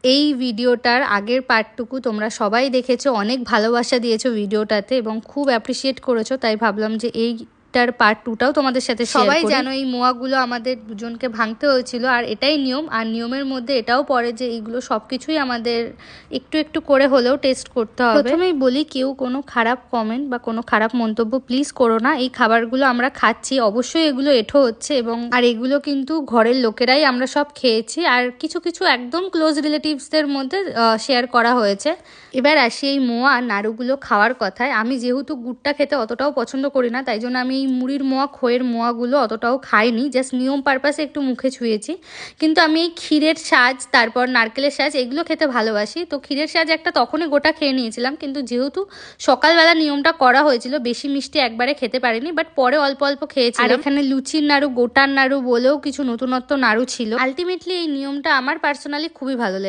এই ভিডিওটার আগের পার্টটুকু তোমরা সবাই দেখেছো, অনেক ভালোবাসা দিয়েছো ভিডিওটাতে এবং খুব অ্যাপ্রিসিয়েট করেছো, তাই ভাবলাম যে এইটার পার্ট 2টাও তোমাদের সাথে সবাই জানো এই মোয়াগুলো আমাদের দুজনকে ভাঙতে হয়েছিল, আর এটাই নিয়ম। আর নিয়মের মধ্যে এটাও পড়ে যে এইগুলো সব কিছুই আমাদের একটু একটু করে হলেও টেস্ট করতে হবে। প্রথমেই বলি, কেউ কোনো খারাপ কমেন্ট বা কোনো খারাপ মন্তব্য প্লিজ করো না। এই খাবারগুলো আমরা খাচ্ছি, অবশ্যই এগুলো এঁঠো হচ্ছে, এবং আর এগুলো কিন্তু ঘরের লোকেরাই আমরা সব খেয়েছি, আর কিছু কিছু একদম ক্লোজ রিলেটিভসদের মধ্যে শেয়ার করা হয়েছে। এবার আসি এই মোয়া নাড়ুগুলো খাওয়ার কথায়। আমি যেহেতু গুড়টা খেতে অতটাও পছন্দ করি না, তাই জন্য আমি এই মুড়ির মোয়া, খইয়ের মোয়াগুলো অতটাও খাইনি, জাস্ট নিয়ম পারপাসে একটু মুখে ছুঁয়েছি। কিন্তু আমি এই ক্ষীরের সাজ, তারপর নারকেলের সাজ, এগুলো খেতে ভালোবাসি। তো ক্ষীরের সাজ একটা তখনই গোটা খেয়ে নিয়েছিলাম, কিন্তু যেহেতু সকালবেলা নিয়মটা করা হয়েছিল, বেশি মিষ্টি একবারে খেতে পারিনি, বাট পরে অল্প অল্প খেয়েছি। আর এখানে লুচির নাড়ু, গোটার নাড়ু বলেও কিছু নতুনত্ব নাড়ু ছিল। আলটিমেটলি এই নিয়মটা আমার পার্সোনালি খুবই ভালো লাগে।